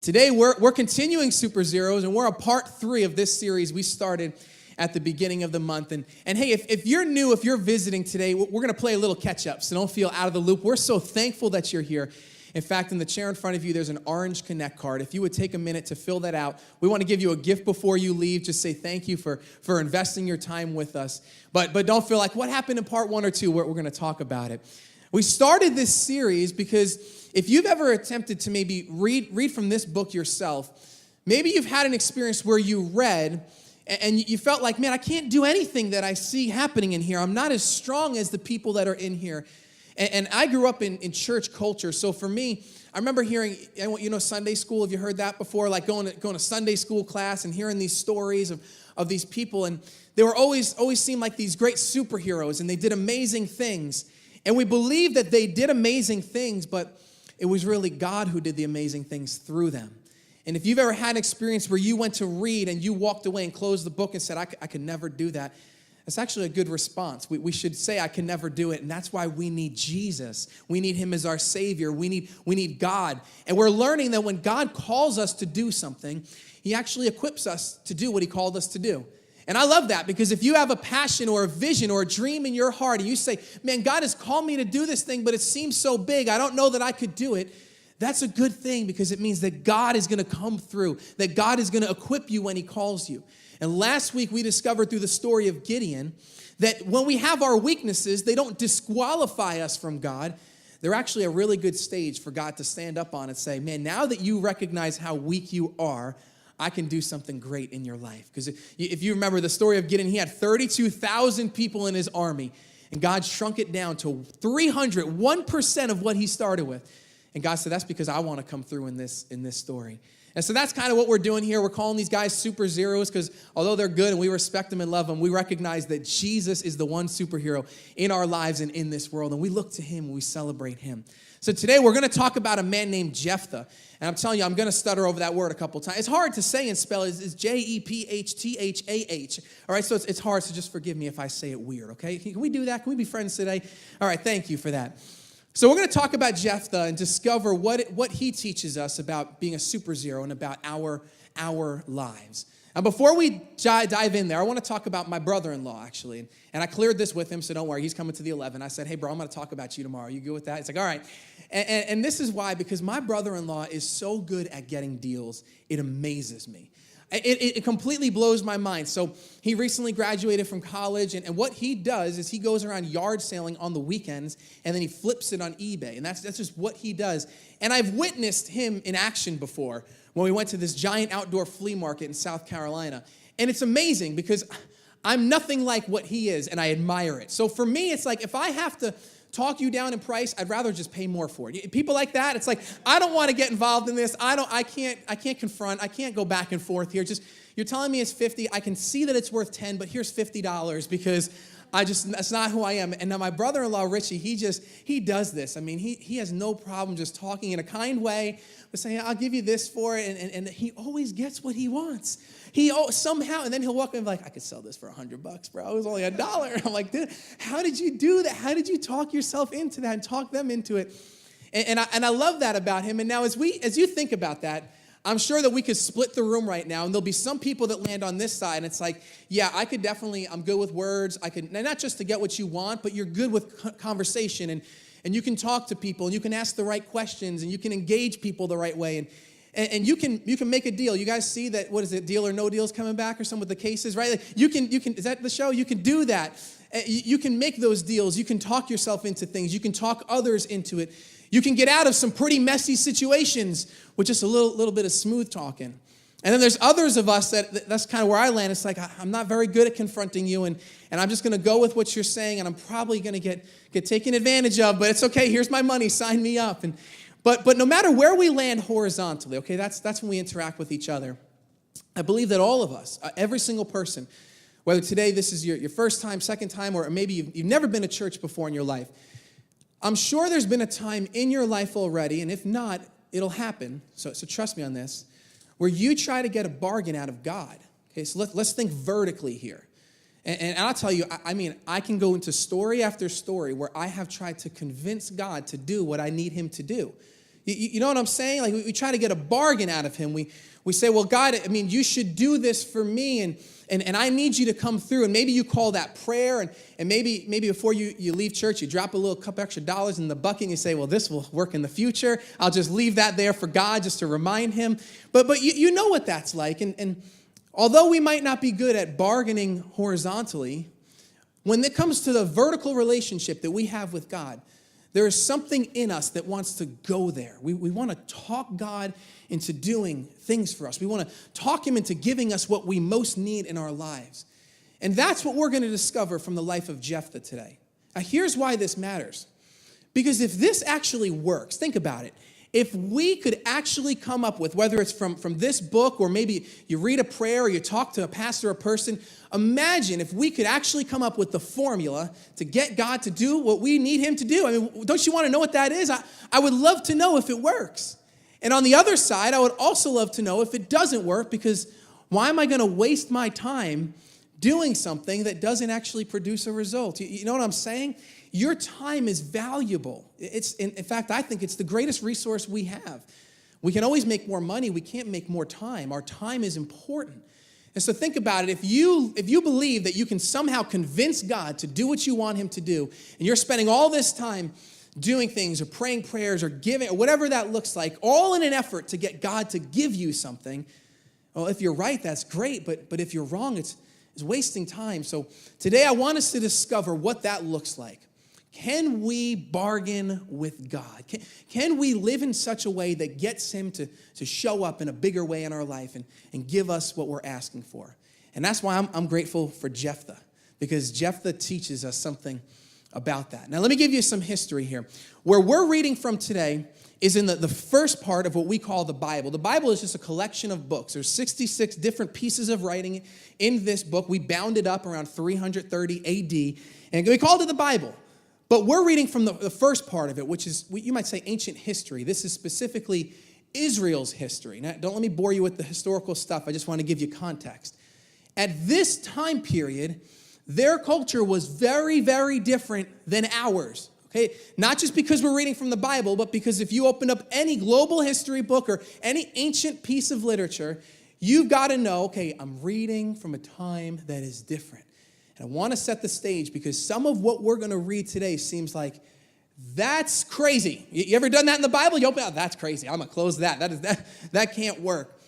Today, we're continuing Super Zeros, and we're on part 3 of this series we started at the beginning of the month. And hey, if you're new, if you're visiting today, we're going to play a little catch-up, so don't feel out of the loop. We're so thankful that you're here. In fact, in the chair in front of you, there's an orange Connect card. If you would take a minute to fill that out, we want to give you a gift before you leave. Just say thank you for investing your time with us. But don't feel like, what happened in part 1 or 2? We're going to talk about it. We started this series because if you've ever attempted to maybe read from this book yourself, maybe you've had an experience where you read and you felt like, man, I can't do anything that I see happening in here. I'm not as strong as the people that are in here. And I grew up in church culture, so for me, I remember hearing, Sunday school. Have you heard that before? Like going to Sunday school class and hearing these stories of these people, and they were always seemed like these great superheroes, and they did amazing things. And we believed that they did amazing things, but it was really God who did the amazing things through them. And if you've ever had an experience where you went to read and you walked away and closed the book and said, I could never do that, that's actually a good response. We should say, I can never do it, and that's why we need Jesus. We need him as our Savior. We need God. And we're learning that when God calls us to do something, he actually equips us to do what he called us to do. And I love that, because if you have a passion or a vision or a dream in your heart and you say, man, God has called me to do this thing, but it seems so big, I don't know that I could do it, that's a good thing, because it means that God is going to come through, that God is going to equip you when he calls you. And last week we discovered through the story of Gideon that when we have our weaknesses, they don't disqualify us from God. They're actually a really good stage for God to stand up on and say, man, now that you recognize how weak you are, I can do something great in your life. Because if you remember the story of Gideon, he had 32,000 people in his army, and God shrunk it down to 300, 1% of what he started with. And God said, that's because I want to come through in this story. And so that's kind of what we're doing here. We're calling these guys Super Zeros because although they're good and we respect them and love them, we recognize that Jesus is the one superhero in our lives and in this world. And we look to him and we celebrate him. So today we're going to talk about a man named Jephthah. And I'm telling you, I'm going to stutter over that word a couple times. It's hard to say and spell. It's Jephthah. All right, so it's hard, so just forgive me if I say it weird, okay? Can we do that? Can we be friends today? All right, thank you for that. So we're going to talk about Jephthah and discover what he teaches us about being a super zero and about our lives. And before we dive in there, I want to talk about my brother-in-law, actually. And I cleared this with him, so don't worry. He's coming to the 11. I said, hey, bro, I'm going to talk about you tomorrow. You good with that? He's like, all right. And this is why, because my brother-in-law is so good at getting deals, it amazes me. It completely blows my mind. So he recently graduated from college, and what he does is he goes around yard selling on the weekends, and then he flips it on eBay, and that's just what he does. And I've witnessed him in action before when we went to this giant outdoor flea market in South Carolina. And it's amazing because I'm nothing like what he is, and I admire it. So for me, it's like if I have to talk you down in price, I'd rather just pay more for it. People like that, it's like, I don't want to get involved in this. I can't confront. I can't go back and forth here. Just, you're telling me it's 50. I can see that it's worth 10, but here's $50 because that's not who I am. And now my brother-in-law, Richie, he does this. I mean, he has no problem just talking in a kind way, but saying, I'll give you this for it. And he always gets what he wants. Somehow, and then he'll walk in and be like, I could sell this for $100, bro. It was only $1. I'm like, dude, how did you do that? How did you talk yourself into that and talk them into it? And I love that about him. And now as you think about that, I'm sure that we could split the room right now, and there'll be some people that land on this side, and it's like, yeah, I could definitely, I'm good with words. I could, not just to get what you want, but you're good with conversation, and you can talk to people, and you can ask the right questions, and you can engage people the right way, and you can make a deal. You guys see that, what is it, Deal or No Deal's coming back or something with the cases, right? Like you can, is that the show? You can do that. You can make those deals. You can talk yourself into things. You can talk others into it. You can get out of some pretty messy situations with just a little bit of smooth talking. And then there's others of us that's kind of where I land. It's like, I'm not very good at confronting you, and I'm just going to go with what you're saying, and I'm probably going to get taken advantage of, but it's okay. Here's my money. Sign me up. But no matter where we land horizontally, okay, that's when we interact with each other. I believe that all of us, every single person, whether today this is your first time, second time, or maybe you've never been to church before in your life, I'm sure there's been a time in your life already, and if not, it'll happen, so trust me on this, where you try to get a bargain out of God. Okay, so let's think vertically here. And I'll tell you, I can go into story after story where I have tried to convince God to do what I need him to do. You know what I'm saying? Like we try to get a bargain out of him. We say, well, God, I mean, you should do this for me, and I need you to come through. And maybe you call that prayer, and maybe before you leave church, you drop a little couple extra dollars in the bucket, and you say, well, this will work in the future. I'll just leave that there for God just to remind him. But you know what that's like. And although we might not be good at bargaining horizontally, when it comes to the vertical relationship that we have with God, there is something in us that wants to go there. We want to talk God into doing things for us. We want to talk him into giving us what we most need in our lives. And that's what we're going to discover from the life of Jephthah today. Now, here's why this matters. Because if this actually works, think about it. If we could actually come up with, whether it's from this book or maybe you read a prayer or you talk to a pastor or a person, imagine if we could actually come up with the formula to get God to do what we need him to do. I mean, don't you want to know what that is? I would love to know if it works. And on the other side, I would also love to know if it doesn't work, because why am I going to waste my time doing something that doesn't actually produce a result? You know what I'm saying? Your time is valuable. In fact, I think it's the greatest resource we have. We can always make more money. We can't make more time. Our time is important. And so think about it. If you believe that you can somehow convince God to do what you want him to do, and you're spending all this time doing things or praying prayers or giving or whatever that looks like, all in an effort to get God to give you something, well, if you're right, that's great. But if you're wrong, it's wasting time. So today I want us to discover what that looks like. Can we bargain with God? Can we live in such a way that gets him to show up in a bigger way in our life and give us what we're asking for? And that's why I'm grateful for Jephthah, because Jephthah teaches us something about that. Now, let me give you some history here. Where we're reading from today is in the first part of what we call the Bible. The Bible is just a collection of books. There's 66 different pieces of writing in this book. We bound it up around 330 AD, and we called it the Bible. But we're reading from the first part of it, which is, you might say, ancient history. This is specifically Israel's history. Now, don't let me bore you with the historical stuff. I just want to give you context. At this time period, their culture was very, very different than ours. Okay? Not just because we're reading from the Bible, but because if you open up any global history book or any ancient piece of literature, you've got to know, okay, I'm reading from a time that is different. And I want to set the stage because some of what we're going to read today seems like, that's crazy. You ever done that in the Bible? You open it, that's crazy. I'm going to close that. That can't work.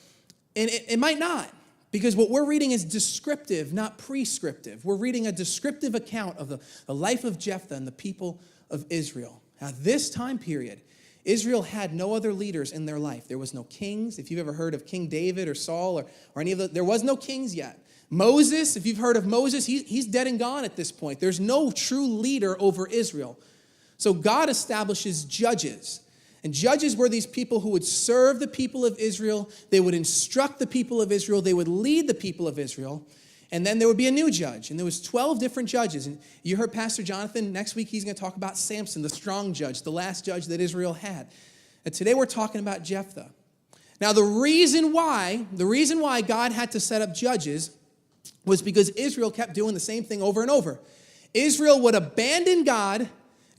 And it might not, because what we're reading is descriptive, not prescriptive. We're reading a descriptive account of the life of Jephthah and the people of Israel. Now, this time period, Israel had no other leaders in their life. There was no kings. If you've ever heard of King David or Saul or any of the, there was no kings yet. Moses, if you've heard of Moses, he's dead and gone at this point. There's no true leader over Israel. So God establishes judges. And judges were these people who would serve the people of Israel. They would instruct the people of Israel. They would lead the people of Israel. And then there would be a new judge. And there was 12 different judges. And you heard Pastor Jonathan, next week he's going to talk about Samson, the strong judge, the last judge that Israel had. And today we're talking about Jephthah. Now the reason why God had to set up judges was because Israel kept doing the same thing over and over. Israel would abandon God,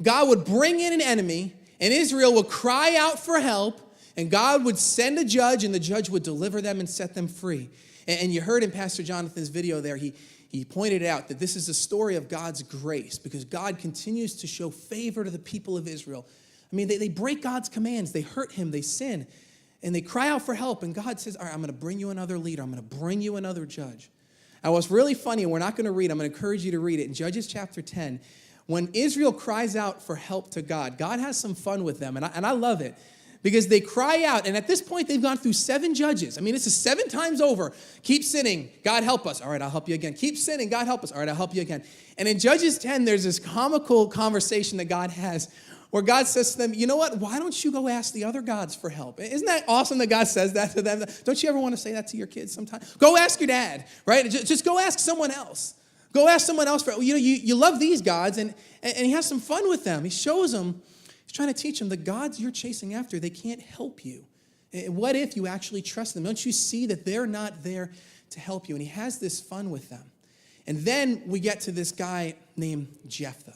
God would bring in an enemy, and Israel would cry out for help, and God would send a judge, and the judge would deliver them and set them free. And you heard in Pastor Jonathan's video there, he pointed out that this is a story of God's grace, because God continues to show favor to the people of Israel. I mean, they break God's commands, they hurt him, they sin, and they cry out for help, and God says, all right, I'm going to bring you another leader, I'm going to bring you another judge. Now, what's really funny, and we're not going to read, I'm going to encourage you to read it, in Judges chapter 10, when Israel cries out for help to God, God has some fun with them, and I love it, because they cry out, and at this point, they've gone through 7 judges. I mean, this is 7 times over. Keep sinning, God help us. All right, I'll help you again. Keep sinning, God help us. All right, I'll help you again. And in Judges 10, there's this comical conversation that God has where God says to them, you know what? Why don't you go ask the other gods for help? Isn't that awesome that God says that to them? Don't you ever want to say that to your kids sometimes? Go ask your dad, right? Just go ask someone else. Go ask someone else for, you love these gods, and he has some fun with them. He shows them, he's trying to teach them the gods you're chasing after, they can't help you. What if you actually trust them? Don't you see that they're not there to help you? And he has this fun with them. And then we get to this guy named Jephthah.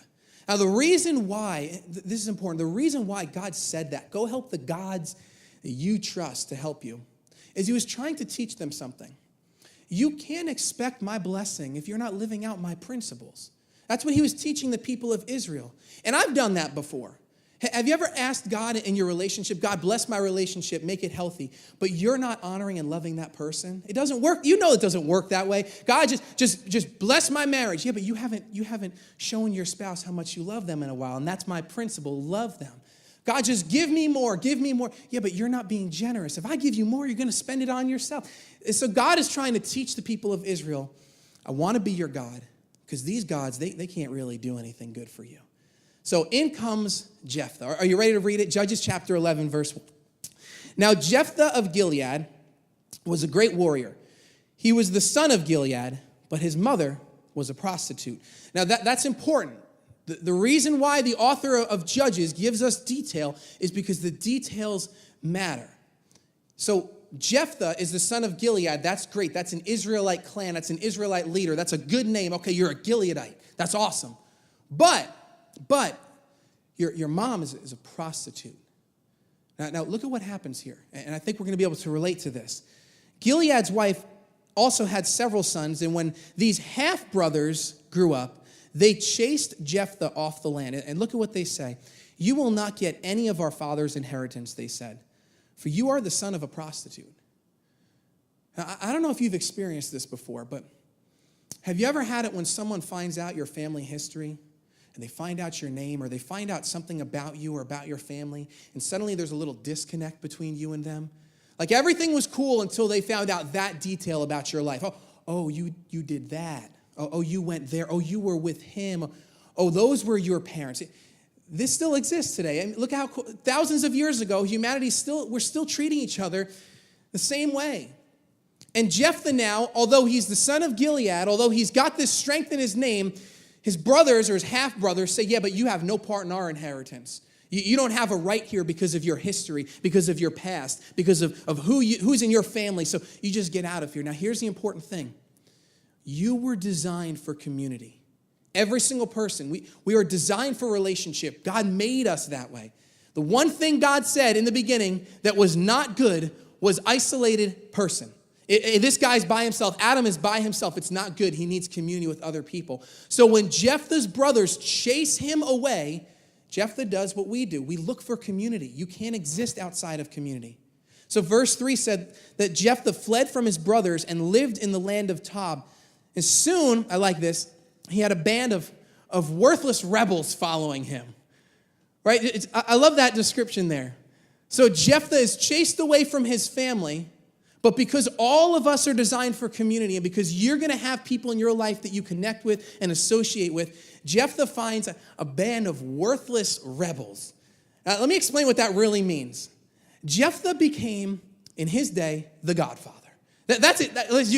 Now, the reason why, this is important, the reason why God said that, go help the gods that you trust to help you, is he was trying to teach them something. You can't expect my blessing if you're not living out my principles. That's what he was teaching the people of Israel. And I've done that before. Have you ever asked God in your relationship, God, bless my relationship, make it healthy, but you're not honoring and loving that person? It doesn't work. You know it doesn't work that way. God, just bless my marriage. Yeah, but you haven't shown your spouse how much you love them in a while, and that's my principle, love them. God, just give me more, give me more. Yeah, but you're not being generous. If I give you more, you're going to spend it on yourself. And so God is trying to teach the people of Israel, I want to be your God, because these gods, they can't really do anything good for you. So in comes Jephthah. Are you ready to read it? Judges chapter 11, verse 1. Now Jephthah of Gilead was a great warrior. He was the son of Gilead, but his mother was a prostitute. Now that's important. The reason why the author of Judges gives us detail is because the details matter. So Jephthah is the son of Gilead. That's great. That's an Israelite clan. That's an Israelite leader. That's a good name. Okay, you're a Gileadite. That's awesome. But your mom is a prostitute. Now look at what happens here. And I think we're going to be able to relate to this. Gilead's wife also had several sons, and when these half-brothers grew up, they chased Jephthah off the land. And look at what they say. You will not get any of our father's inheritance, they said, for you are the son of a prostitute. Now, I don't know if you've experienced this before, but have you ever had it when someone finds out your family history and they find out your name or they find out something about you or about your family, and suddenly there's a little disconnect between you and them? Like everything was cool until they found out that detail about your life. Oh, you did that. Oh, you went there. Oh, you were with him. Oh, those were your parents. This still exists today. I mean, look how thousands of years ago, we're still treating each other the same way. And Jephthah now, although he's the son of Gilead, although he's got this strength in his name, his brothers or his half-brothers say, yeah, but you have no part in our inheritance. You don't have a right here because of your history, because of your past, because of who's in your family. So you just get out of here. Now, here's the important thing. You were designed for community. Every single person. We are designed for relationship. God made us that way. The one thing God said in the beginning that was not good was isolated person. This guy's by himself. Adam is by himself. It's not good. He needs community with other people. So when Jephthah's brothers chase him away, Jephthah does what we do. We look for community. You can't exist outside of community. So verse 3 said that Jephthah fled from his brothers and lived in the land of Tob. And soon, I like this, he had a band of worthless rebels following him. Right? I love that description there. So Jephthah is chased away from his family, but because all of us are designed for community and because you're going to have people in your life that you connect with and associate with, Jephthah finds a band of worthless rebels. Now, let me explain what that really means. Jephthah became, in his day, the godfather. That's it.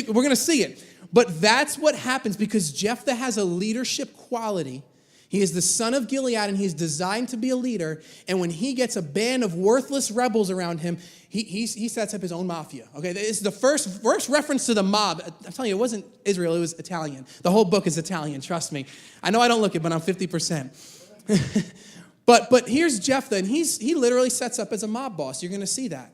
We're going to see it. But that's what happens because Jephthah has a leadership quality. He is the son of Gilead, and he's designed to be a leader. And when he gets a band of worthless rebels around him, he sets up his own mafia. Okay, this is the first reference to the mob. I'm telling you, it wasn't Israel, it was Italian. The whole book is Italian, trust me. I know I don't look it, but I'm 50%. But here's Jephthah, and he literally sets up as a mob boss. You're going to see that.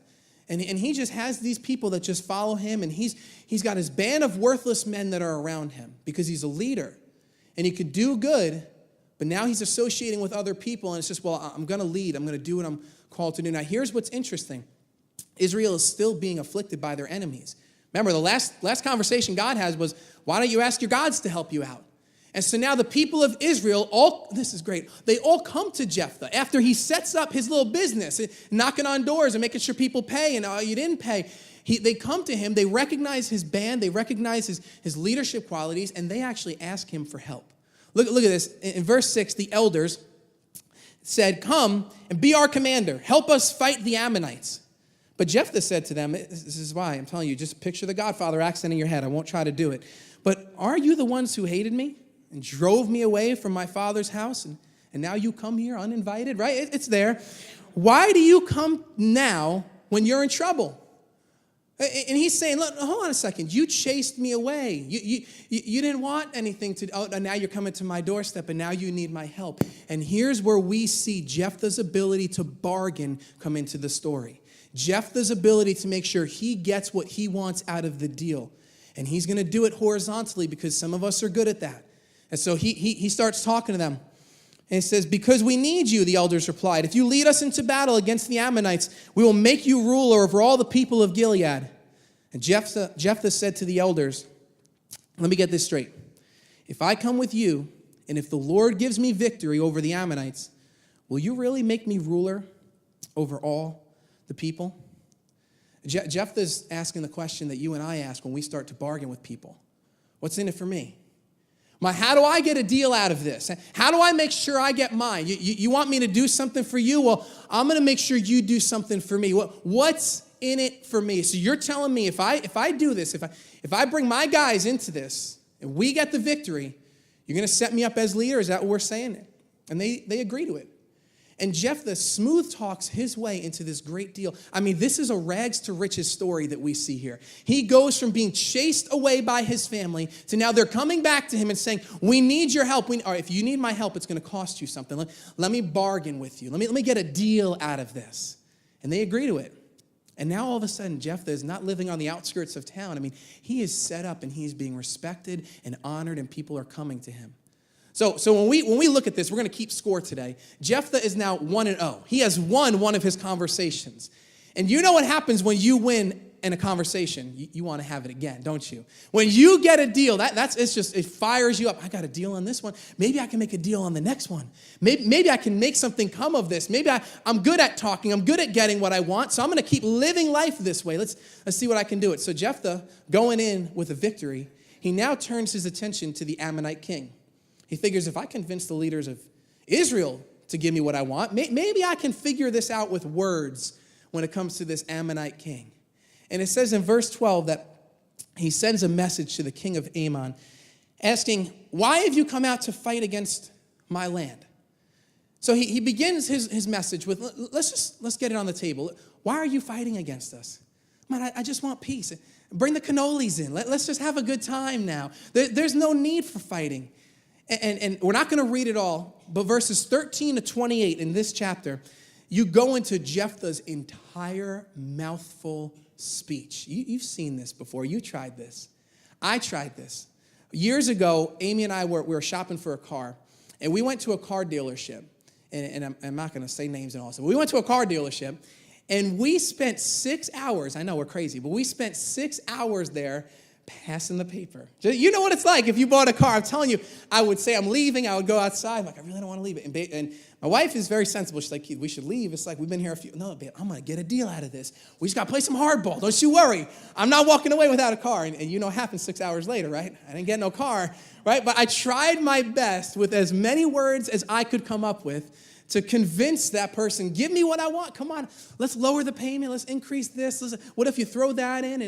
And he just has these people that just follow him, and he's got his band of worthless men that are around him because he's a leader. And he could do good, but now he's associating with other people, and it's just, well, I'm going to lead. I'm going to do what I'm called to do. Now, here's what's interesting. Israel is still being afflicted by their enemies. Remember, the last conversation God has was, why don't you ask your gods to help you out? And so now the people of Israel, this is great, they all come to Jephthah after he sets up his little business, knocking on doors and making sure people pay, and you didn't pay. They come to him, they recognize his band, they recognize his leadership qualities, and they actually ask him for help. Look at this. In verse 6, the elders said, come and be our commander. Help us fight the Ammonites. But Jephthah said to them, this is why I'm telling you, just picture the Godfather accent in your head. I won't try to do it. But are you the ones who hated me and drove me away from my father's house? And now you come here uninvited, right? It's there. Why do you come now when you're in trouble? And he's saying, look, hold on a second. You chased me away. You didn't want anything to, now you're coming to my doorstep and now you need my help. And here's where we see Jephthah's ability to bargain come into the story. Jephthah's ability to make sure he gets what he wants out of the deal. And he's going to do it horizontally because some of us are good at that. And so he starts talking to them. And he says, because we need you, the elders replied. If you lead us into battle against the Ammonites, we will make you ruler over all the people of Gilead. And Jephthah said to the elders, let me get this straight. If I come with you, and if the Lord gives me victory over the Ammonites, will you really make me ruler over all the people? Jephthah's asking the question that you and I ask when we start to bargain with people. What's in it for me? How do I get a deal out of this? How do I make sure I get mine? You want me to do something for you? Well, I'm going to make sure you do something for me. What's in it for me? So you're telling me if I do this, if I bring my guys into this and we get the victory, you're going to set me up as leader? Is that what we're saying? And they agree to it. And Jephthah smooth talks his way into this great deal. I mean, this is a rags to riches story that we see here. He goes from being chased away by his family to now they're coming back to him and saying, we need your help. Or if you need my help, it's going to cost you something. Let me bargain with you. Let me get a deal out of this. And they agree to it. And now all of a sudden, Jephthah is not living on the outskirts of town. I mean, he is set up and he's being respected and honored and people are coming to him. So when we look at this, we're going to keep score today. Jephthah is now 1-0. He has won one of his conversations. And you know what happens when you win in a conversation? You want to have it again, don't you? When you get a deal, it fires you up. I got a deal on this one. Maybe I can make a deal on the next one. Maybe I can make something come of this. Maybe I'm good at talking. I'm good at getting what I want. So I'm going to keep living life this way. Let's see what I can do it. So Jephthah, going in with a victory, he now turns his attention to the Ammonite king. He figures if I convince the leaders of Israel to give me what I want, maybe I can figure this out with words when it comes to this Ammonite king. And it says in verse 12 that he sends a message to the king of Ammon asking, why have you come out to fight against my land? So he begins his message with, let's get it on the table. Why are you fighting against us? Man, I just want peace. Bring the cannolis in. Let's just have a good time now. There's no need for fighting. And we're not going to read it all, but verses 13 to 28 in this chapter, you go into Jephthah's entire mouthful speech. You've seen this before. You tried this. I tried this. Years ago, Amy and I we were shopping for a car, and we went to a car dealership. And I'm not going to say names and all. So we went to a car dealership, and we spent 6 hours. I know we're crazy, but we spent 6 hours there passing the paper. You know what it's like if you bought a car. I'm telling you, I would say I'm leaving. I would go outside. I'm like, I really don't want to leave it. And my wife is very sensible. She's like, Keith, we should leave. It's like, we've been here no, babe, I'm going to get a deal out of this. We just got to play some hardball. Don't you worry. I'm not walking away without a car. And you know what happened 6 hours later, right? I didn't get no car, right? But I tried my best with as many words as I could come up with to convince that person, give me what I want. Come on, let's lower the payment. Let's increase this. What if you throw that in?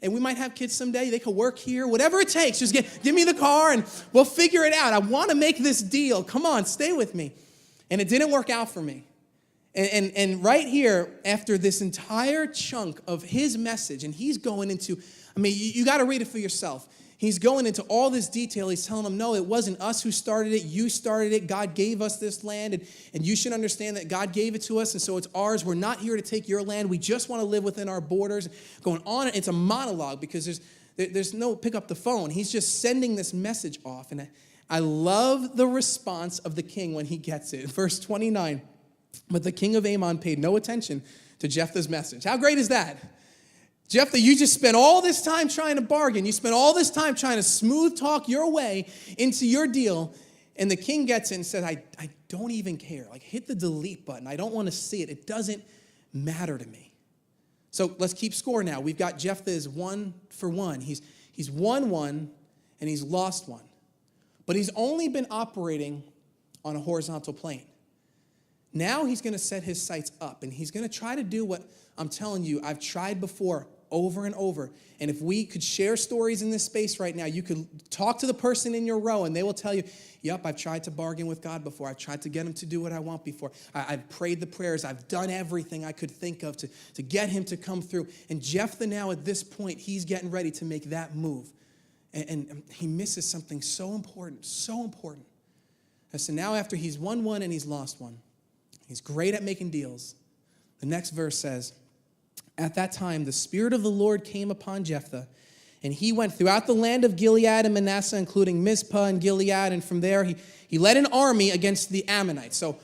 And we might have kids someday. They could work here. Whatever it takes, just give me the car and we'll figure it out. I want to make this deal. Come on, stay with me. And it didn't work out for me. And right here, after this entire chunk of his message, and he's going into, you got to read it for yourself. He's going into all this detail. He's telling them, no, it wasn't us who started it. You started it. God gave us this land, and you should understand that God gave it to us, and so it's ours. We're not here to take your land. We just want to live within our borders. Going on, it's a monologue because there's no pick up the phone. He's just sending this message off, and I love the response of the king when he gets it. Verse 29, but the king of Ammon paid no attention to Jephthah's message. How great is that? Jephthah, you just spent all this time trying to bargain. You spent all this time trying to smooth talk your way into your deal. And the king gets it and says, I don't even care. Like, hit the delete button. I don't want to see it. It doesn't matter to me. So let's keep score now. We've got Jephthah is 1 for 1. He's won one and he's lost one. But he's only been operating on a horizontal plane. Now he's going to set his sights up and he's going to try to do what I'm telling you I've tried before over and over. And if we could share stories in this space right now, you could talk to the person in your row and they will tell you, yep, I've tried to bargain with God before. I've tried to get him to do what I want before. I've prayed the prayers. I've done everything I could think of to get him to come through. And Jephthah now at this point, he's getting ready to make that move. And he misses something so important, so important. And so now after he's won one and he's lost one, he's great at making deals. The next verse says, at that time, the Spirit of the Lord came upon Jephthah, and he went throughout the land of Gilead and Manasseh, including Mizpah and Gilead, and from there he led an army against the Ammonites. So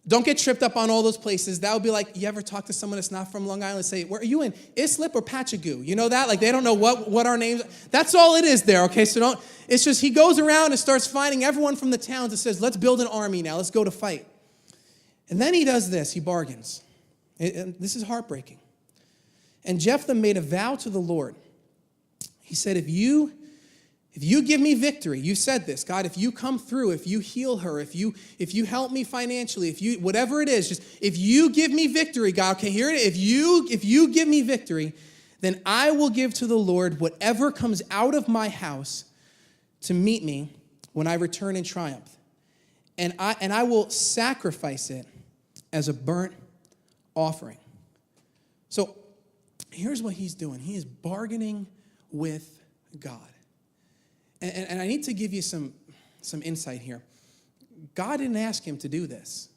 don't get tripped up on all those places. That would be like, you ever talk to someone that's not from Long Island and say, where are you in? Islip or Patchagoo? You know that? Like they don't know what our names are. That's all it is there, okay? So it's just he goes around and starts finding everyone from the towns and says, let's build an army now. Let's go to fight. And then he does this. He bargains. And this is heartbreaking. And Jephthah made a vow to the Lord. He said, if you give me victory, you said this, God, if you come through, if you heal her, if you help me financially, whatever it is, just if you give me victory, God, okay, here it is. If you give me victory, then I will give to the Lord whatever comes out of my house to meet me when I return in triumph. And I will sacrifice it as a burnt offering. So here's what he's doing. He is bargaining with God. And I need to give you some insight here. God didn't ask him to do this.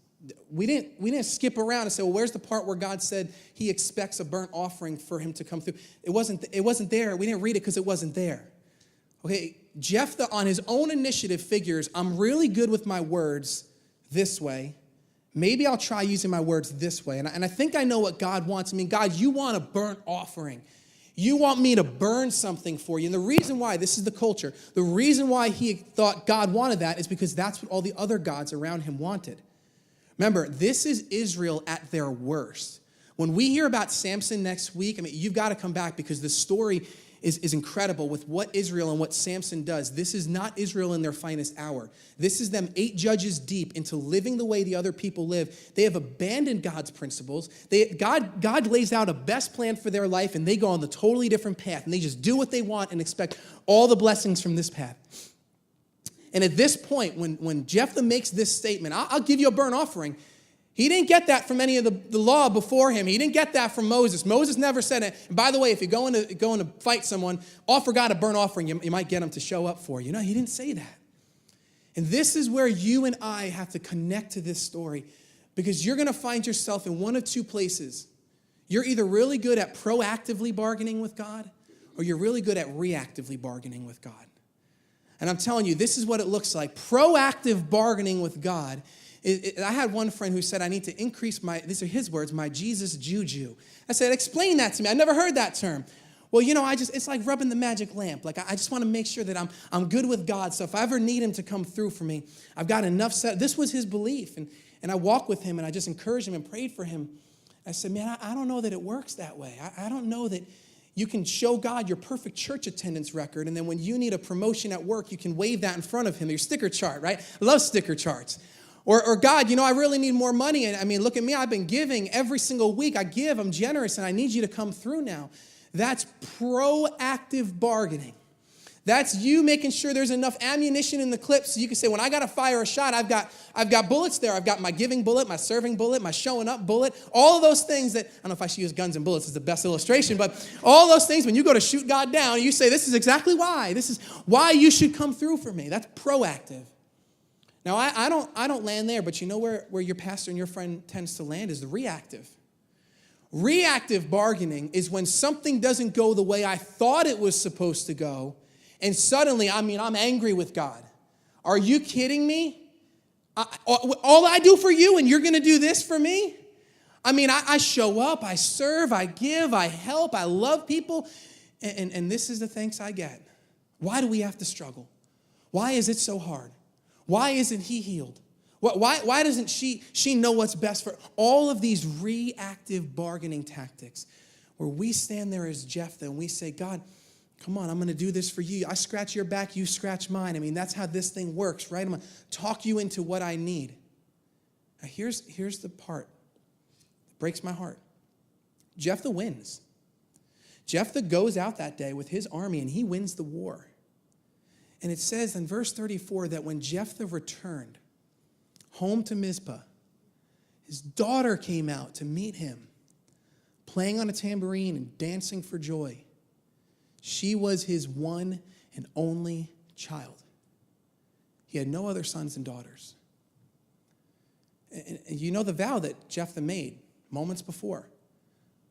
We didn't skip around and say, well, where's the part where God said he expects a burnt offering for him to come through? It wasn't there. We didn't read it because it wasn't there. Okay, Jephthah on his own initiative figures, I'm really good with my words this way. Maybe I'll try using my words this way. And I think I know what God wants. I mean, God, you want a burnt offering. You want me to burn something for you. And the reason why, this is the culture, the reason why he thought God wanted that is because that's what all the other gods around him wanted. Remember, this is Israel at their worst. When we hear about Samson next week, I mean, you've got to come back because the story is incredible with what Israel and what Samson does. This is not Israel in their finest hour. This is them 8 judges deep into living the way the other people live. They have abandoned God's principles. God lays out a best plan for their life, and they go on the totally different path, and they just do what they want and expect all the blessings from this path. And at this point, when Jephthah makes this statement, I'll give you a burnt offering, he didn't get that from any of the law before him. He didn't get that from Moses. Moses never said it. And by the way, if you're going to fight someone, offer God a burnt offering, you might get him to show up for you. No, he didn't say that. And this is where you and I have to connect to this story because you're going to find yourself in one of two places. You're either really good at proactively bargaining with God or you're really good at reactively bargaining with God. And I'm telling you, this is what it looks like. Proactive bargaining with God. I had one friend who said, I need to increase these are his words, my Jesus juju. I said, explain that to me. I never heard that term. Well, it's like rubbing the magic lamp. Like, I just want to make sure that I'm good with God. So if I ever need him to come through for me, I've got enough set. This was his belief. And I walked with him and I just encouraged him and prayed for him. I said, man, I don't know that it works that way. I don't know that you can show God your perfect church attendance record. And then when you need a promotion at work, you can wave that in front of him, your sticker chart, right? I love sticker charts. Or God, I really need more money. And I mean, look at me. I've been giving every single week. I give. I'm generous. And I need you to come through now. That's proactive bargaining. That's you making sure there's enough ammunition in the clip so you can say, when I got to fire a shot, I've got bullets there. I've got my giving bullet, my serving bullet, my showing up bullet. All of those things that, I don't know if I should use guns and bullets as the best illustration, but all those things, when you go to shoot God down, you say, this is exactly why. This is why you should come through for me. That's proactive. Now, I don't land there, but you know where your pastor and your friend tends to land is the reactive. Reactive bargaining is when something doesn't go the way I thought it was supposed to go, and suddenly, I'm angry with God. Are you kidding me? All I do for you, and you're going to do this for me? I show up, I serve, I give, I help, I love people, and this is the thanks I get. Why do we have to struggle? Why is it so hard? Why isn't he healed? Why doesn't she know what's best for all of these reactive bargaining tactics where we stand there as Jephthah and we say, God, come on, I'm going to do this for you. I scratch your back, you scratch mine. That's how this thing works, right? I'm going to talk you into what I need. Now, here's the part that breaks my heart. Jephthah wins. Jephthah goes out that day with his army and he wins the war. And it says in verse 34 that when Jephthah returned home to Mizpah, his daughter came out to meet him, playing on a tambourine and dancing for joy. She was his one and only child. He had no other sons and daughters. And you know the vow that Jephthah made moments before.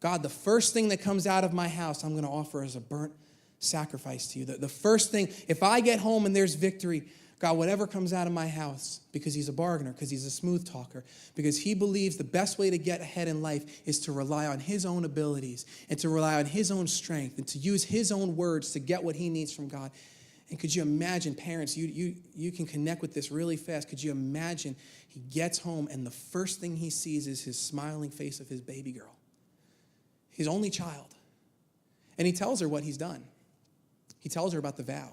God, the first thing that comes out of my house, I'm going to offer as a burnt sacrifice to you. The first thing, if I get home and there's victory, God, whatever comes out of my house, because he's a bargainer, because he's a smooth talker, because he believes the best way to get ahead in life is to rely on his own abilities and to rely on his own strength and to use his own words to get what he needs from God. And could you imagine, parents, you can connect with this really fast. Could you imagine he gets home and the first thing he sees is his smiling face of his baby girl, his only child. And he tells her what he's done. He tells her about the vow.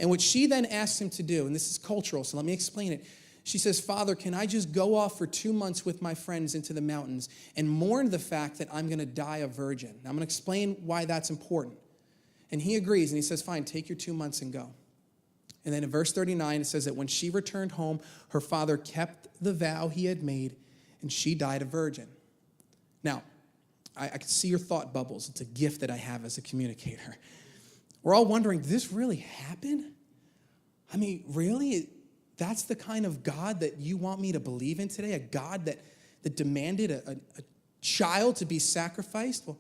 And what she then asks him to do, and this is cultural, so let me explain it. She says, Father, can I just go off for 2 months with my friends into the mountains and mourn the fact that I'm going to die a virgin? Now, I'm going to explain why that's important. And he agrees, and he says, fine, take your 2 months and go. And then in verse 39, it says that when she returned home, her father kept the vow he had made, and she died a virgin. Now, I can see your thought bubbles. It's a gift that I have as a communicator. We're all wondering, did this really happen? I mean, really? That's the kind of God that you want me to believe in today? A God that demanded a child to be sacrificed? Well,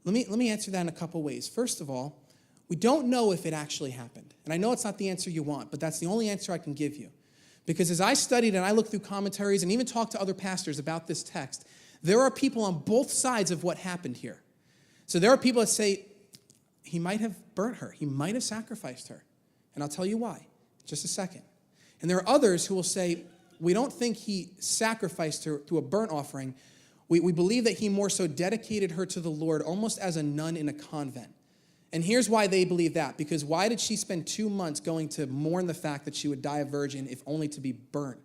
let me answer that in a couple ways. First of all, we don't know if it actually happened. And I know it's not the answer you want, but that's the only answer I can give you. Because as I studied and I looked through commentaries and even talked to other pastors about this text, there are people on both sides of what happened here. So there are people that say, he might have burnt her. He might have sacrificed her. And I'll tell you why in just a second. And there are others who will say, we don't think he sacrificed her through a burnt offering. We believe that he more so dedicated her to the Lord almost as a nun in a convent. And here's why they believe that. Because why did she spend 2 months going to mourn the fact that she would die a virgin if only to be burnt?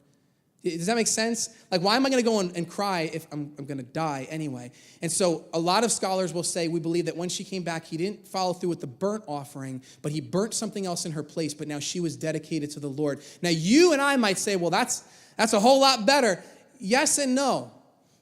Does that make sense? Like, why am I going to go and cry if I'm going to die anyway? And so a lot of scholars will say we believe that when she came back, he didn't follow through with the burnt offering, but he burnt something else in her place, but now she was dedicated to the Lord. Now, you and I might say, well, that's a whole lot better. Yes and no.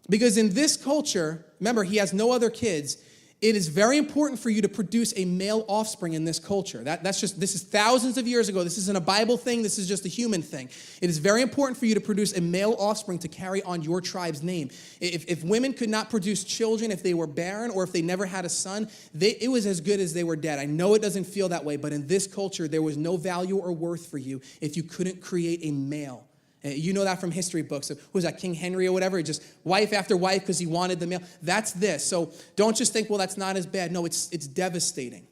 Because in this culture, remember, he has no other kids. It is very important for you to produce a male offspring in this culture. This is thousands of years ago. This isn't a Bible thing. This is just a human thing. It is very important for you to produce a male offspring to carry on your tribe's name. If women could not produce children, if they were barren, or if they never had a son, it was as good as they were dead. I know it doesn't feel that way, but in this culture, there was no value or worth for you if you couldn't create a male. You know that from history books. Who was that, King Henry or whatever? Just wife after wife because he wanted the male. That's this. So don't just think, well, that's not as bad. No, it's devastating.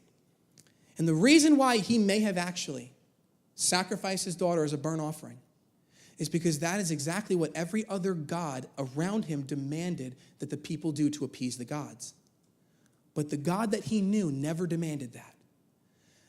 And the reason why he may have actually sacrificed his daughter as a burnt offering is because that is exactly what every other god around him demanded that the people do to appease the gods. But the God that he knew never demanded that.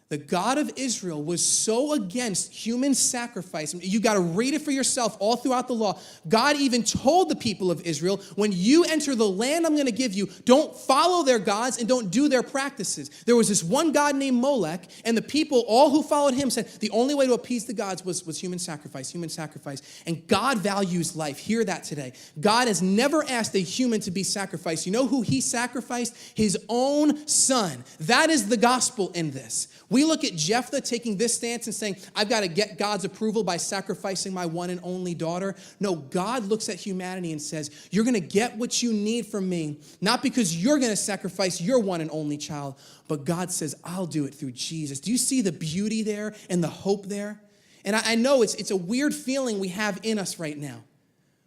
The God of Israel was so against human sacrifice. You got to read it for yourself all throughout the law. God even told the people of Israel, when you enter the land I'm going to give you, don't follow their gods and don't do their practices. There was this one god named Molech, and the people, all who followed him, said the only way to appease the gods was human sacrifice, human sacrifice. And God values life. Hear that today. God has never asked a human to be sacrificed. You know who he sacrificed? His own son. That is the gospel in this. We look at Jephthah taking this stance and saying, I've got to get God's approval by sacrificing my one and only daughter. No, God looks at humanity and says, you're going to get what you need from me, not because you're going to sacrifice your one and only child, but God says, I'll do it through Jesus. Do you see the beauty there and the hope there? And I know it's a weird feeling we have in us right now.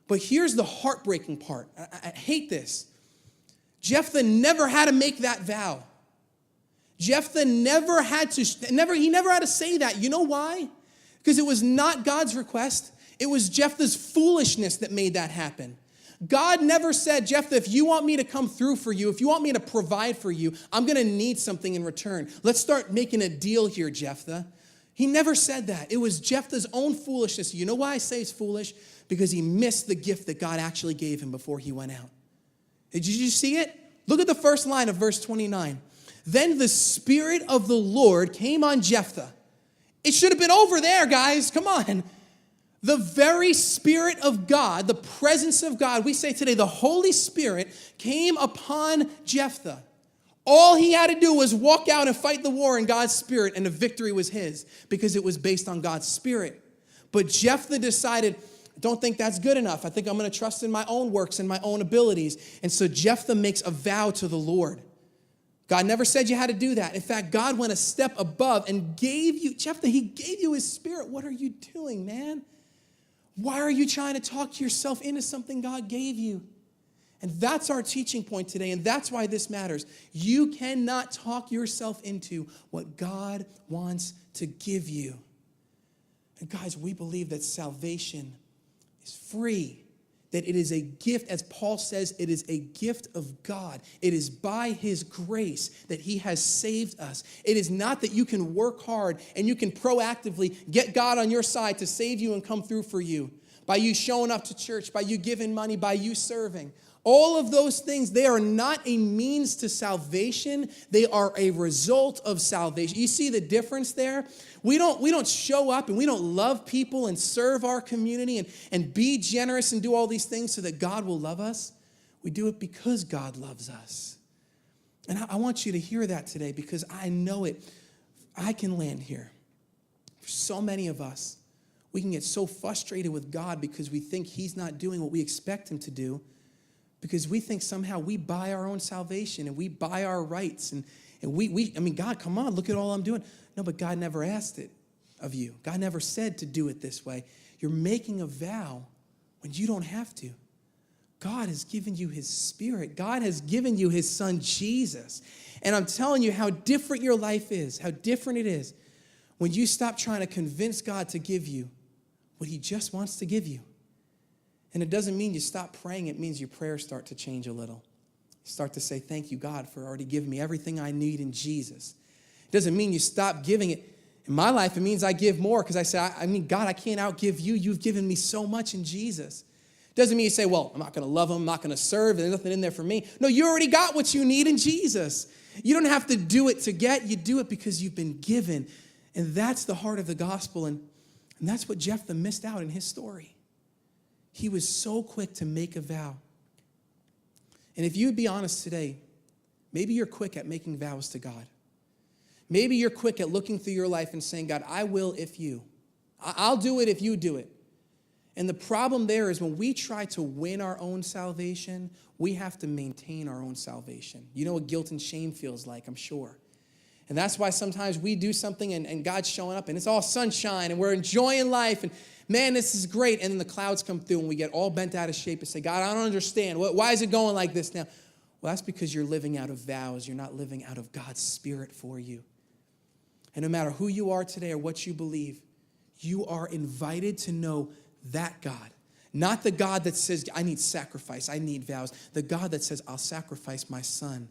But here's the heartbreaking part. I hate this. Jephthah never had to make that vow. Jephthah never had to say that. You know why? Because it was not God's request. It was Jephthah's foolishness that made that happen. God never said, Jephthah, if you want me to come through for you, if you want me to provide for you, I'm going to need something in return. Let's start making a deal here, Jephthah. He never said that. It was Jephthah's own foolishness. You know why I say it's foolish? Because he missed the gift that God actually gave him before he went out. Did you see it? Look at the first line of verse 29. Then the Spirit of the Lord came on Jephthah. It should have been over there, guys. Come on. The very Spirit of God, the presence of God, we say today, the Holy Spirit came upon Jephthah. All he had to do was walk out and fight the war in God's Spirit, and the victory was his because it was based on God's Spirit. But Jephthah decided, I don't think that's good enough. I think I'm going to trust in my own works and my own abilities. And so Jephthah makes a vow to the Lord. God never said you had to do that. In fact, God went a step above and gave you, Jephthah, he gave you his Spirit. What are you doing, man? Why are you trying to talk yourself into something God gave you? And that's our teaching point today, and that's why this matters. You cannot talk yourself into what God wants to give you. And guys, we believe that salvation is free, that it is a gift. As Paul says, it is a gift of God. It is by his grace that he has saved us. It is not that you can work hard and you can proactively get God on your side to save you and come through for you. By you showing up to church, by you giving money, by you serving. All of those things, they are not a means to salvation. They are a result of salvation. You see the difference there? We don't show up and we don't love people and serve our community and be generous and do all these things so that God will love us. We do it because God loves us. And I want you to hear that today because I know it. I can land here. For so many of us, we can get so frustrated with God because we think he's not doing what we expect him to do. Because we think somehow we buy our own salvation and we buy our rights. And God, come on, look at all I'm doing. No, but God never asked it of you. God never said to do it this way. You're making a vow when you don't have to. God has given you his Spirit. God has given you his Son, Jesus. And I'm telling you how different your life is, how different it is when you stop trying to convince God to give you what he just wants to give you. And it doesn't mean you stop praying. It means your prayers start to change a little. You start to say, thank you, God, for already giving me everything I need in Jesus. It doesn't mean you stop giving it. In my life, it means I give more because I say, God, I can't outgive you. You've given me so much in Jesus. It doesn't mean you say, well, I'm not going to love him. I'm not going to serve. There's nothing in there for me. No, you already got what you need in Jesus. You don't have to do it to get. You do it because you've been given. And that's the heart of the gospel. And that's what Jephthah missed out in his story. He was so quick to make a vow. And if you would be honest today, maybe you're quick at making vows to God. Maybe you're quick at looking through your life and saying, God, I will if you. I'll do it if you do it. And the problem there is when we try to win our own salvation, we have to maintain our own salvation. You know what guilt and shame feels like, I'm sure. And that's why sometimes we do something and God's showing up and it's all sunshine and we're enjoying life and man, this is great. And then the clouds come through and we get all bent out of shape and say, God, I don't understand. Why is it going like this now? Well, that's because you're living out of vows. You're not living out of God's Spirit for you. And no matter who you are today or what you believe, you are invited to know that God. Not the God that says, I need sacrifice, I need vows. The God that says, I'll sacrifice my son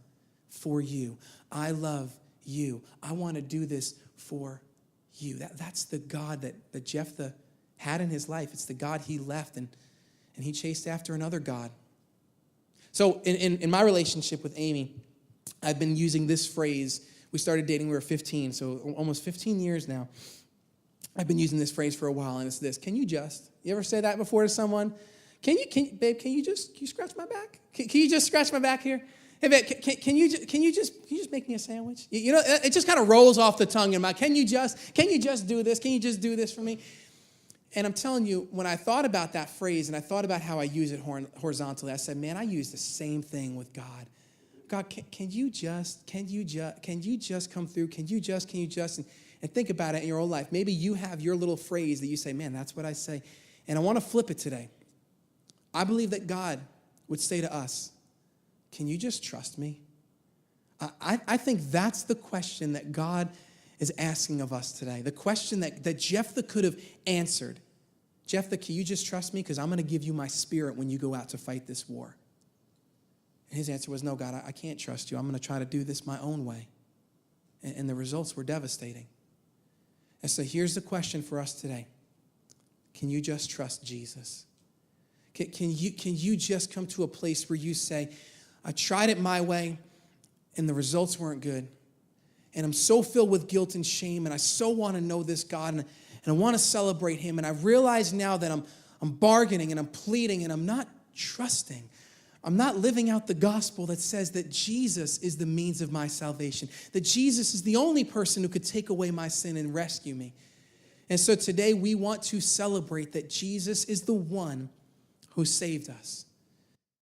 for you. I love you. I want to do this for you. That's the God that Jephthah had in his life. It's the God he left, and he chased after another God. So in my relationship with Amy, I've been using this phrase. We started dating when we were 15, so almost 15 years now. I've been using this phrase for a while, and it's this. Can you just? You ever say that before to someone? Babe, can you scratch my back? Can you just scratch my back here? Hey, babe, can you just make me a sandwich? You know, it just kind of rolls off the tongue in my mouth. Can you just do this? Can you just do this for me? And I'm telling you, when I thought about that phrase and I thought about how I use it horizontally, I said, man, I use the same thing with God. God, can you just come through? Can you just, and think about it in your own life. Maybe you have your little phrase that you say, man, that's what I say. And I want to flip it today. I believe that God would say to us, can you just trust me? I think that's the question that God is asking of us today. The question that Jephthah could have answered. Jephthah, can you just trust me? Because I'm going to give you my Spirit when you go out to fight this war. And his answer was, no, God, I can't trust you. I'm going to try to do this my own way. And the results were devastating. And so here's the question for us today. Can you just trust Jesus? Can you just come to a place where you say, I tried it my way and the results weren't good. and I'm so filled with guilt and shame, and I so want to know this God, and I want to celebrate him. And I realize now that I'm bargaining and I'm pleading and I'm not trusting. I'm not living out the gospel that says that Jesus is the means of my salvation, that Jesus is the only person who could take away my sin and rescue me. And so today we want to celebrate that Jesus is the one who saved us.